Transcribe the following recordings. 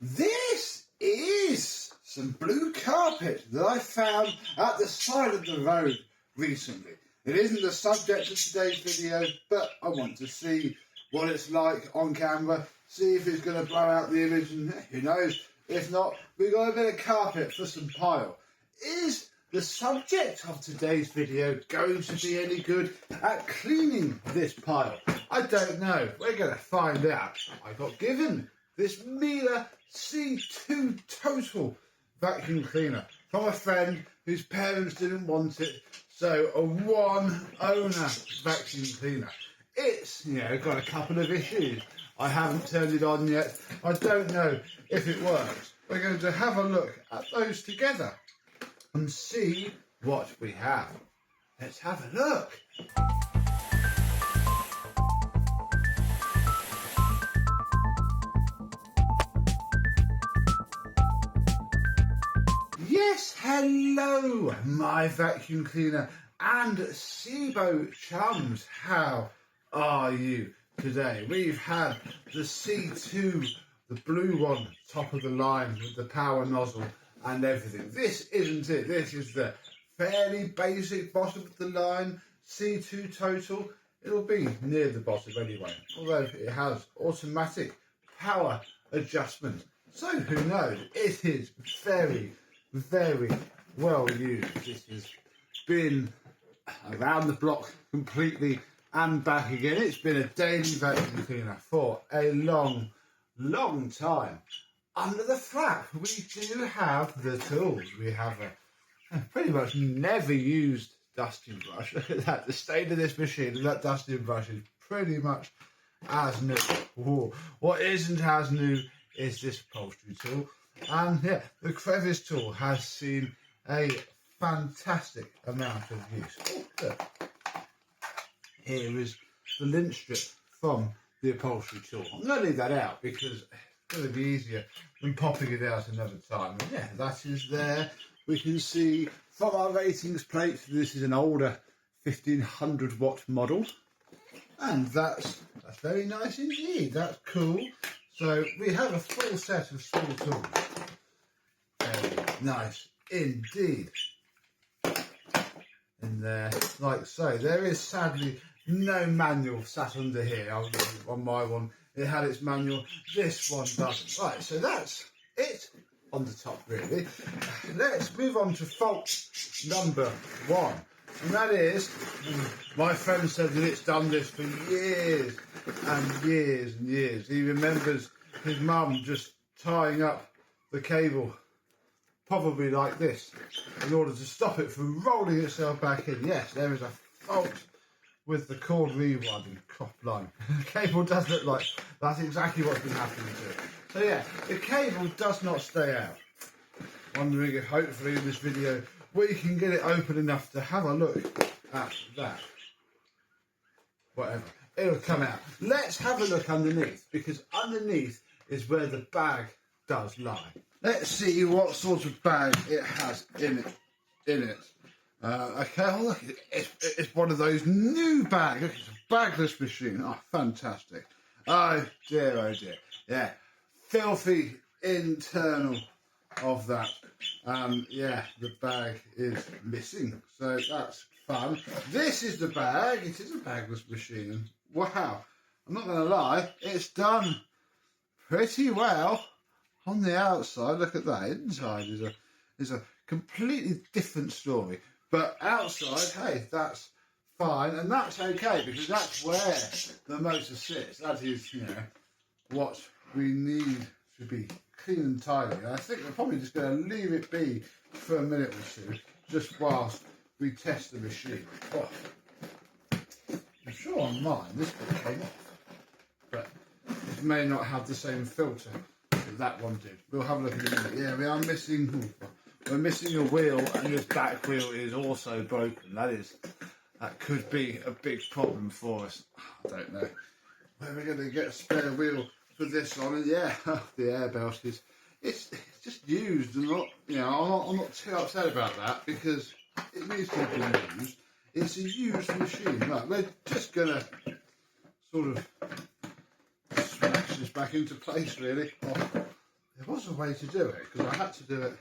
This is some blue carpet that I found at the side of the road recently. It isn't the subject of today's video, but I want to see what it's like on camera, see if it's going to blow out the image, and who knows, if not, we've got a bit of carpet for some pile. Is the subject of today's video going to be any good at cleaning this pile? I don't know. We're going to find out. I got given this Miele C2 Total vacuum cleaner from a friend whose parents didn't want it, so a one owner vacuum cleaner. It's, got a couple of issues. I haven't turned it on yet. I don't know if it works. We're going to have a look at those together and see what we have. Let's have a look. Yes, hello, my vacuum cleaner and Sebo chums. How are you today? We've had the C2, the blue one, top of the line with the power nozzle and everything. This isn't it. This is the fairly basic bottom of the line C2 Total. It'll be near the bottom anyway, although it has automatic power adjustment. So who knows? It is very, very well used. This has been around the block completely and back again. It's been a daily vacuum cleaner for a long, long time. Under the flap, we do have the tools. We have a pretty much never used dusting brush. Look at that, the state of this machine, and that dusting brush is pretty much as new. Ooh, what isn't as new is this upholstery tool. And yeah, the crevice tool has seen a fantastic amount of use. Oh, look. Here is the lint strip from the upholstery tool. I'm going to leave that out because it's going to be easier than popping it out another time. And yeah, that is there. We can see from our ratings plate, this is an older 1500 watt model. And that's very nice indeed. That's cool. So we have a full set of small tools. Very nice indeed. In there, like so. There is sadly no manual sat under here. On my one, it had its manual. This one doesn't. Right, so that's it on the top, really. Let's move on to fault number one. And that is, my friend said that it's done this for years and years and years. He remembers his mum just tying up the cable, probably like this, in order to stop it from rolling itself back in. Yes, there is a fault with the cord rewinding crop line. The cable does look like that's exactly what's been happening to it. So yeah, the cable does not stay out. Wondering if hopefully in this video we can get it open enough to have a look at that. Whatever, it'll come out. Let's have a look underneath, because underneath is where the bag does lie. Let's see what sort of bag it has in it. Okay, oh look, it's one of those new bags. Look, it's a bagless machine. Oh, fantastic. Oh dear, yeah, filthy internal of that. Yeah, the bag is missing, so that's fun. This is the bag. It is a bagless machine. Wow, I'm not going to lie, it's done pretty well on the outside. Look at that. Inside is a completely different story, but outside, hey, that's fine, and that's okay, because that's where the motor sits. That is, what we need to be clean and tidy. And I think we're probably just going to leave it be for a minute or two, just whilst we test the machine. Oh, I'm sure on mine this bit came off, but it may not have the same filter that that one did. We'll have a look at it in a minute. Yeah, we are missing. We're missing a wheel, and this back wheel is also broken. That could be a big problem for us. I don't know where we're going to get a spare wheel for this on. And yeah, the air belt it's just used, and I'm not too upset about that, because it needs to be used. It's a used machine. Right, we're just gonna sort of smash this back into place, really. Oh, there was a way to do it, because I had to do it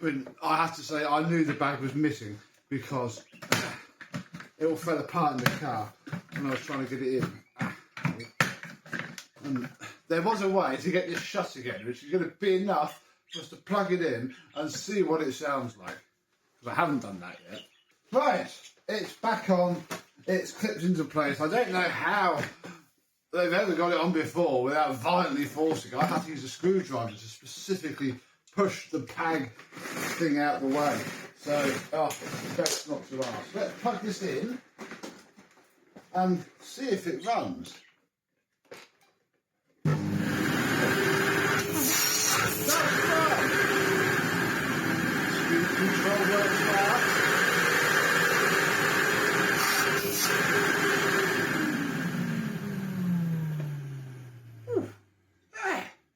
when I have to say I knew the bag was missing because it all fell apart in the car when I was trying to get it in. And there was a way to get this shut again, which is going to be enough for us to plug it in and see what it sounds like, because I haven't done that yet. Right, it's back on, it's clipped into place. I don't know how they've ever got it on before without violently forcing it. I had to use a screwdriver to specifically push the bag thing out of the way. So, best not to ask. Let's plug this in and see if it runs. That's right. Speed control works now.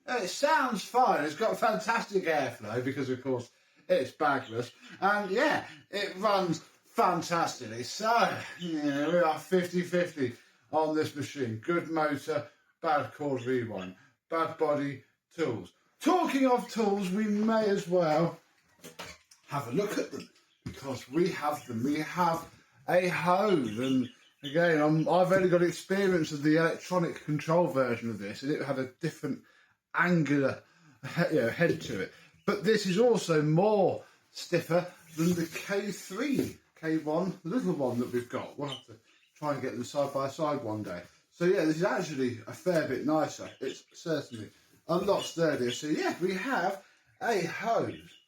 It sounds fine. It's got fantastic airflow because, of course, it's bagless. And, yeah, it runs fantastically. So, yeah, we are 50-50 on this machine. Good motor, bad chord rewind, bad body, tools. Talking of tools, we may as well have a look at them because we have them. We have a hose, and again, I've only got experience of the electronic control version of this, and it had a different angular head to it. But this is also more stiffer than the K1, the little one that we've got. We'll have to try and get them side by side one day. So yeah, this is actually a fair bit nicer. It's certainly a lot sturdier. So yeah, we have a hose,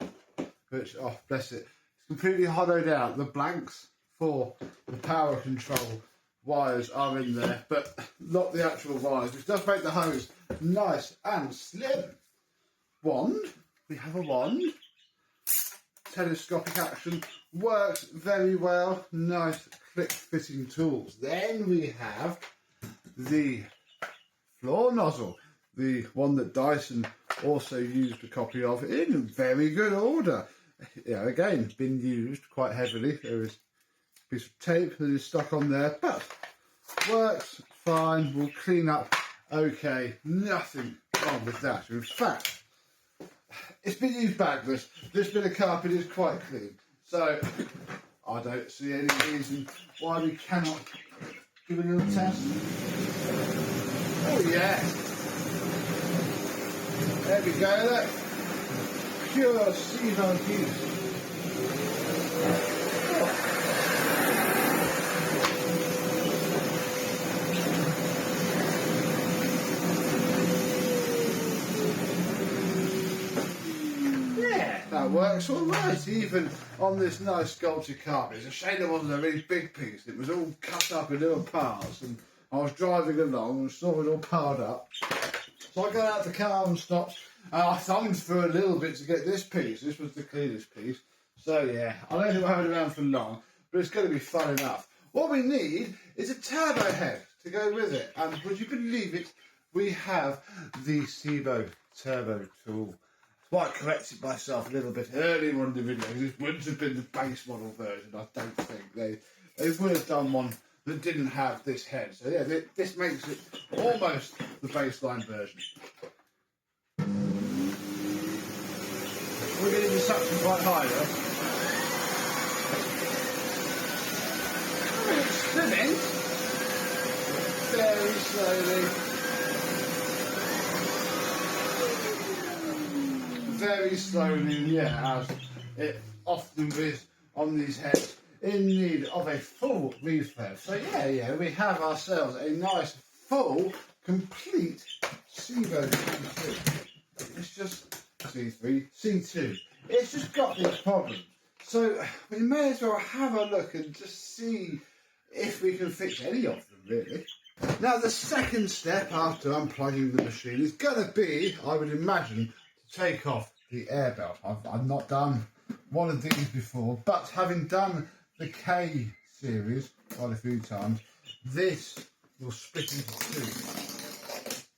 which, oh bless it, it's completely hollowed out. The blanks for the power control wires are in there, but not the actual wires, which does make the hose nice and slim. Wand, we have a wand. Telescopic action, works very well. Nice click fitting tools. Then we have the floor nozzle, the one that Dyson also used a copy of in very good order. Yeah, again, been used quite heavily. There is a piece of tape that is stuck on there, but works fine. Will clean up okay. Nothing wrong with that. In fact, it's been used bagless. This bit of carpet is quite clean, so I don't see any reason why we cannot give it a little test. Oh yeah, there we go. Look, pure Sebo C2. That works all right, even on this nice sculpted carpet. It's a shame there wasn't a really big piece. It was all cut up in little parts, and I was driving along and saw it all piled up. So I got out the car and stopped, and I thumbed through a little bit to get this piece. This was the cleanest piece. So yeah, I don't think we'll have it around for long, but it's going to be fun enough. What we need is a turbo head to go with it, and would you believe it, we have the Sebo turbo tool. Well, I corrected myself a little bit earlier on in the video. This wouldn't have been the base model version. I don't think they would have done one that didn't have this head. So yeah, this makes it almost the baseline version. We're getting the suction quite high though. It's spinning very slowly. Very slowly, yeah, as it often is on these heads, in need of a full refurb. So yeah, we have ourselves a nice, full, complete Sebo C2. It's just C2. It's just got these problems. So we may as well have a look and just see if we can fix any of them, really. Now the second step after unplugging the machine is going to be, I would imagine, take off the air belt. I've not done one of these before, but having done the K series quite a few times, this will split into two.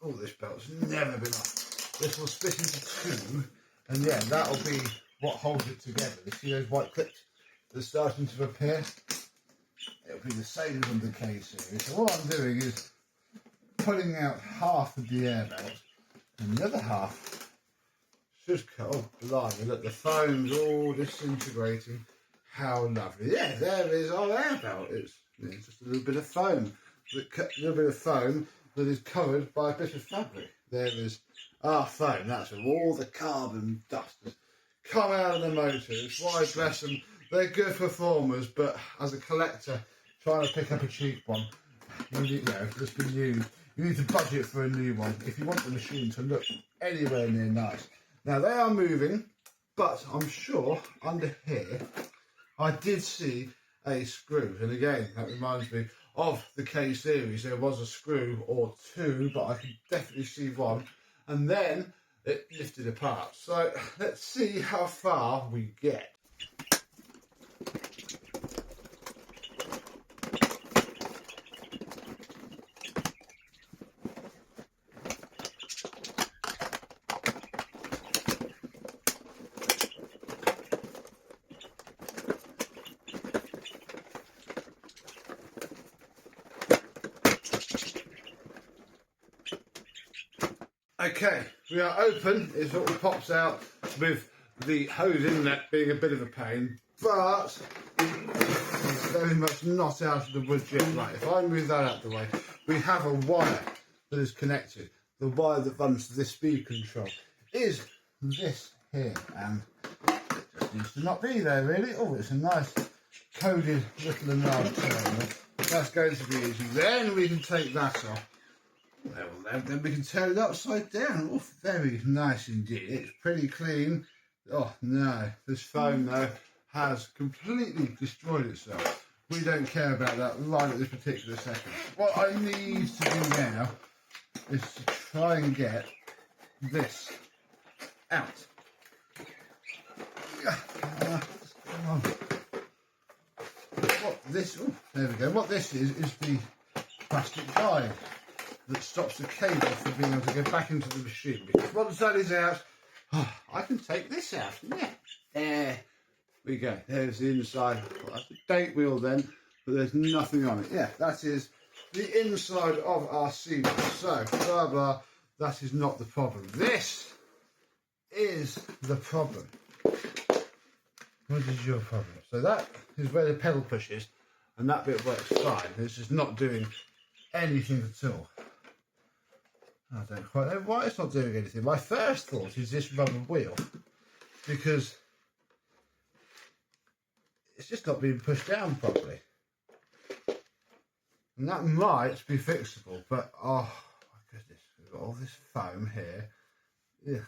Oh, this belt's never been off. This will split into two, and yeah, that'll be what holds it together. You see those white clips that are starting to appear? It'll be the same as on the K series. So what I'm doing is pulling out half of the air belt, and the other half should cut. Oh, blimey, look, the foam's all disintegrating. How lovely. Yeah, there is our air belt. It's just a little bit of foam. A little bit of foam that is covered by a bit of fabric. There is our foam. That's where all the carbon dust has come out of the motors. Why, bless them, they're good performers, but as a collector trying to pick up a cheap one, that's been used, you need to budget for a new one if you want the machine to look anywhere near nice. Now they are moving, but I'm sure under here I did see a screw, and again that reminds me of the K series. There was a screw or two, but I could definitely see one, and then it lifted apart. So let's see how far we get. Okay, we are open. It sort of pops out with the hose inlet being a bit of a pain, but it's very much not out of the woods yet. Right, if I move that out of the way, we have a wire that is connected. The wire that runs to this speed control is this here, and it just needs to not be there really. Oh, it's a nice coded little enlarged terminal. That's going to be easy. Then we can take that off. Well, then we can turn it upside down. Oh, very nice indeed. It's pretty clean. Oh no, this foam though has completely destroyed itself. We don't care about that right at this particular second. What I need to do now is to try and get this out. Come on. There we go. What this is the plastic guide that stops the cable from being able to go back into the machine. Because once that is out, I can take this out. Yeah, there we go. There's the inside. Well, that's a date wheel then, but there's nothing on it. Yeah, that is the inside of our seat. So, blah, blah, that is not the problem. This is the problem. What is your problem? So that is where the pedal pushes, and that bit works fine. It's just not doing anything at all. I don't quite know why it's not doing anything. My first thought is this rubber wheel, because it's just not being pushed down properly. And that might be fixable, but oh my goodness, we've got all this foam here. Yeah,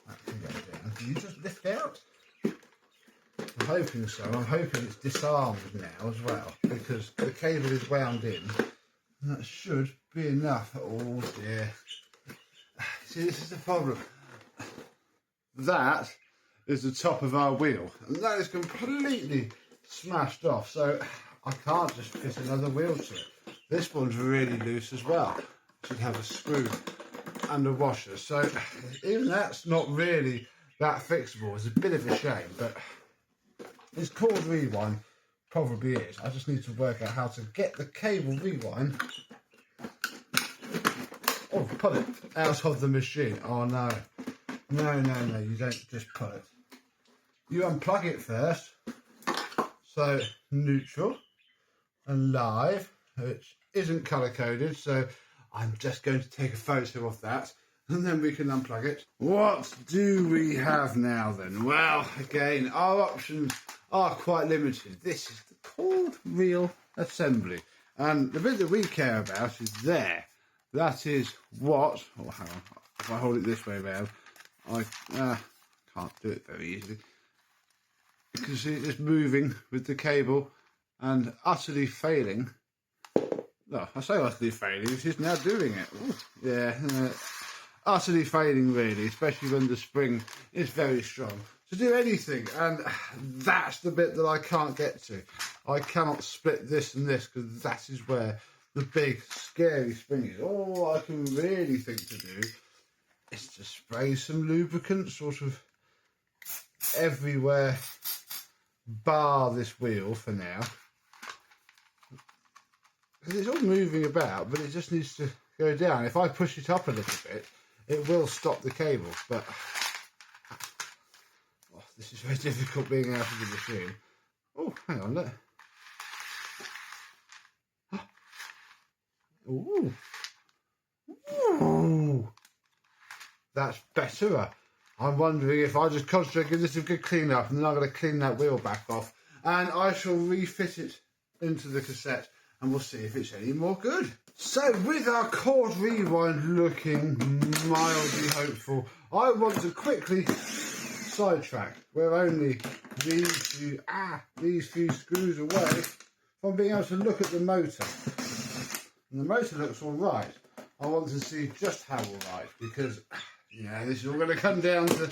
that can go down. Can you just lift out? I'm hoping so. I'm hoping it's disarmed now as well, because the cable is wound in. And that should be enough. Oh dear. See, this is the problem. That is the top of our wheel, and that is completely smashed off. So I can't just fit another wheel to it. This one's really loose as well. It should have a screw and a washer. So even that's not really that fixable. It's a bit of a shame, but this cord rewind probably is. I just need to work out how to get the cable rewind. Oh, put it out of the machine. Oh no. No, you don't just put it. You unplug it first. So neutral and live, which isn't colour coded, so I'm just going to take a photo of that and then we can unplug it. What do we have now then? Well, again, our options are quite limited. This is called Reassembly, and the bit that we care about is there. That is what, oh hang on, if I hold it this way around, I can't do it very easily. You can see it's moving with the cable and utterly failing. No, I say utterly failing, it is now doing it. Ooh, yeah, utterly failing really, especially when the spring is very strong to do anything, and that's the bit that I can't get to. I cannot split this and this, because that is where the big scary spring is. All I can really think to do is to spray some lubricant sort of everywhere bar this wheel for now, because it's all moving about, but it just needs to go down. If I push it up a little bit, it will stop the cable, but this is very difficult being out of the machine. Oh, hang on, look. Ooh. Ooh. That's better. I'm wondering if I just concentrate, give this a good clean up, and then I'm going to clean that wheel back off, and I shall refit it into the cassette, and we'll see if it's any more good. So, with our chord rewind looking mildly hopeful, I want to quickly sidetrack. We're only these few screws away from being able to look at the motor. And the motor looks all right. I want to see just how all right, because this is all going to come down to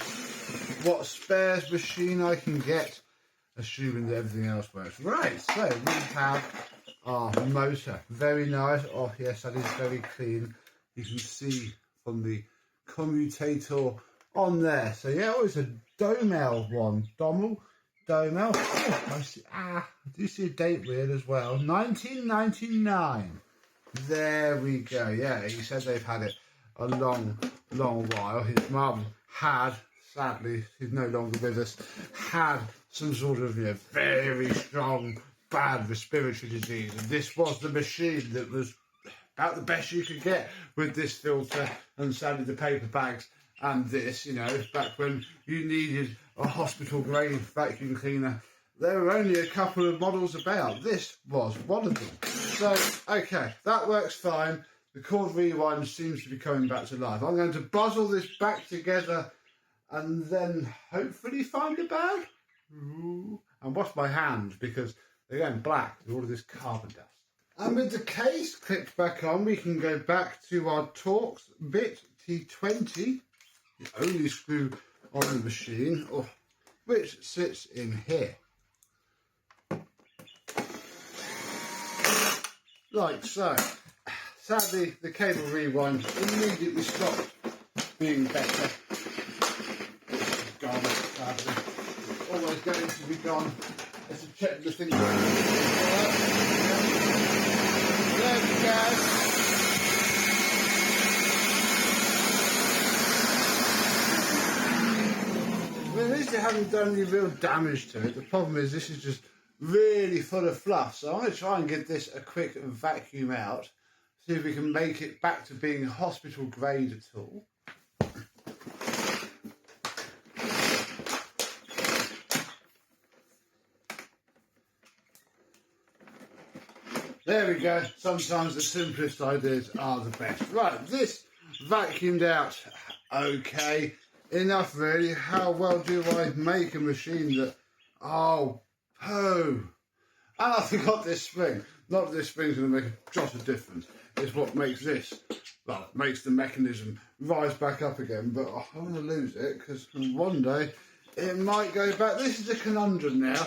what spares machine I can get, assuming that everything else works. Right, so we have our motor. Very nice. Oh, yes, that is very clean. You can see from the commutator on there. So, yeah, it's a Domel one. Domel. Oh, I see. I do see a date weird as well. 1999. There we go. Yeah, he said they've had it a long while. His mum had, sadly, she's no longer with us, had some sort of very strong bad respiratory disease, and this was the machine that was about the best you could get with this filter and sadly the paper bags and this, back when you needed a hospital grade vacuum cleaner. There were only a couple of models about. This was one of them. So, okay, that works fine. The chord rewind seems to be coming back to life. I'm going to puzzle this back together and then hopefully find a bag. Ooh. And wash my hands because they're going black with all of this carbon dust. And with the case clicked back on, we can go back to our Torx bit T20, the only screw on the machine, which sits in here. Like so. Sadly, the cable rewind immediately stopped being better. It's gone, sadly. It's always going to be gone. Let's check the thing. There we go. Well, at least it hasn't done any real damage to it. The problem is this is just really full of fluff. So I'm going to try and give this a quick vacuum out. See if we can make it back to being hospital grade at all. There we go. Sometimes the simplest ideas are the best. Right, this vacuumed out okay. Enough really. How well do I make a machine that... Oh, poo. And I forgot this spring. Not that this spring's going to make a jot of difference. It's what makes this, well, makes the mechanism rise back up again. But I'm going to lose it because one day it might go back. This is a conundrum now.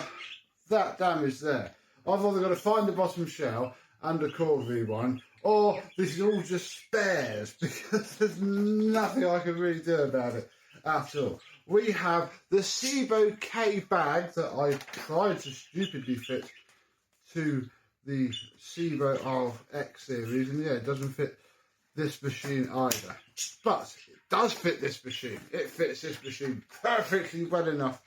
That damage there. I've either got to find the bottom shell and a chord rewind, or this is all just spares because there's nothing I can really do about it at all. We have the Sebo K bag that I tried to stupidly fit to the Sebo RX series, and yeah, it doesn't fit this machine either. But it does fit this machine. It fits this machine perfectly well enough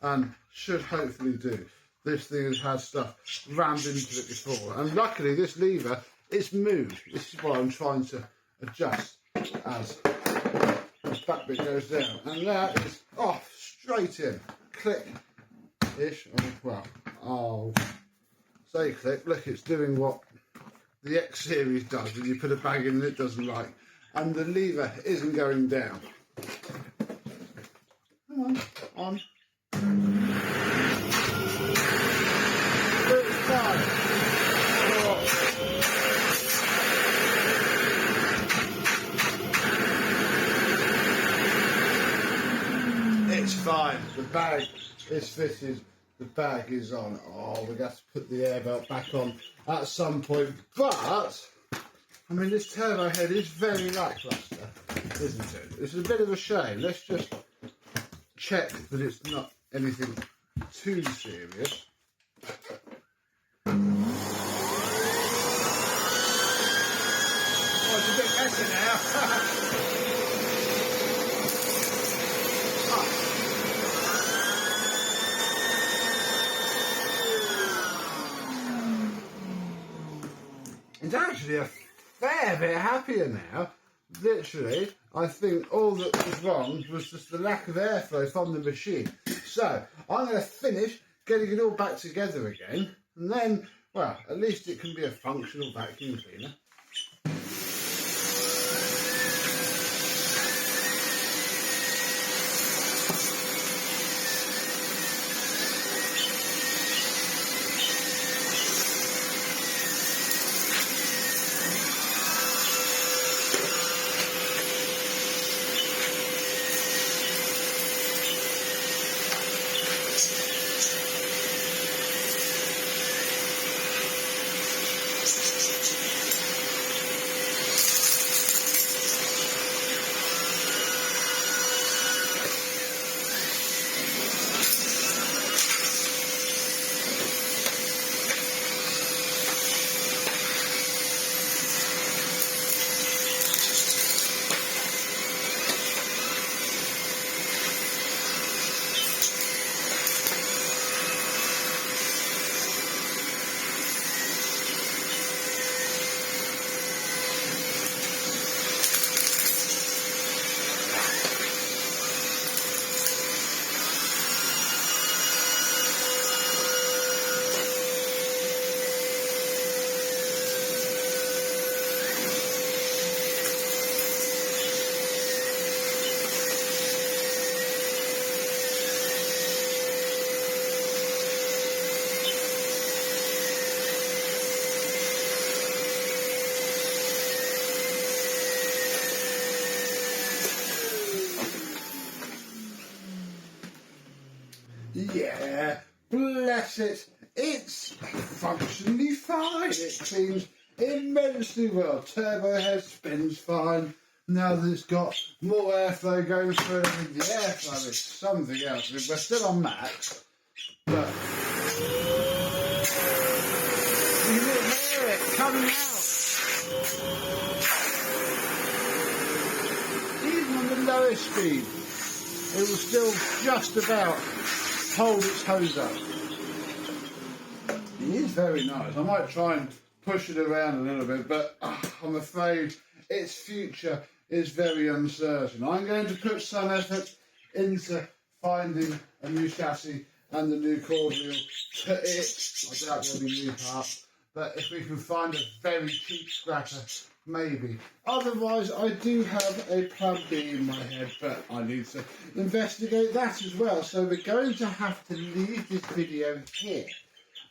and should hopefully do. This thing has had stuff rammed into it before, and luckily this lever is moved. This is what I'm trying to adjust as this back bit goes down, and that is off straight in. Click-ish. Say click. Look, it's doing what the X series does when you put a bag in that it doesn't like, and the lever isn't going down. Come on. It's fine. The bag is fitted. The bag is on. Oh, we're going to have to put the air belt back on at some point. But, I mean, this turbo head is very lackluster, isn't it? It's a bit of a shame. Let's just check that it's not anything too serious. Oh, it's a bit better now. It's actually a fair bit happier now. Literally, I think all that was wrong was just the lack of airflow from the machine. So, I'm going to finish getting it all back together again, and then, well, at least it can be a functional vacuum cleaner. Yeah, bless it. It's functionally fine. It cleans immensely well. Turbo head spins fine. Now that it's got more airflow going through it, I mean, the airflow is something else. I mean, we're still on max, but you can hear it coming out. Even on the lowest speed, it will still just about hold its hose up. It is very nice. I might try and push it around a little bit, but I'm afraid its future is very uncertain. I'm going to put some effort into finding a new chassis and the new cord wheel to it. I doubt there'll be new parts, but if we can find a very cheap scrapper, maybe. Otherwise, I do have a plan B in my head, but I need to investigate that as well. So we're going to have to leave this video here.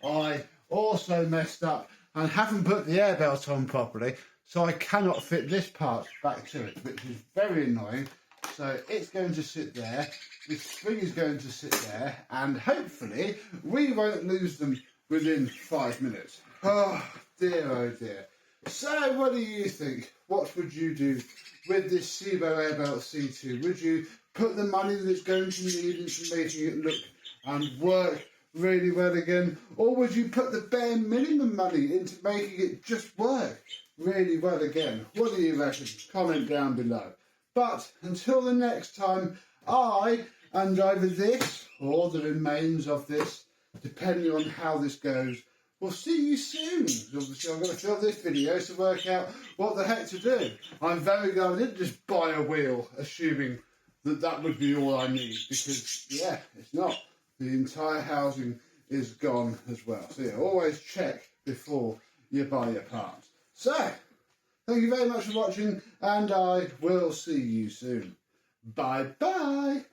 I also messed up and haven't put the air belt on properly, so I cannot fit this part back to it, which is very annoying. So it's going to sit there, this spring is going to sit there, and hopefully we won't lose them within 5 minutes. Oh dear. So what do you think? What would you do with this Sebo Air Belt C2? Would you put the money that it's going to need into making it look and work really well again? Or would you put the bare minimum money into making it just work really well again? What do you reckon? Comment down below. But until the next time, I and either this or the remains of this, depending on how this goes, we'll see you soon. Obviously, I'm going to film this video to work out what the heck to do. I'm very glad I didn't just buy a wheel, assuming that that would be all I need, because, yeah, it's not. The entire housing is gone as well. So, yeah, always check before you buy your parts. So, thank you very much for watching, and I will see you soon. Bye-bye.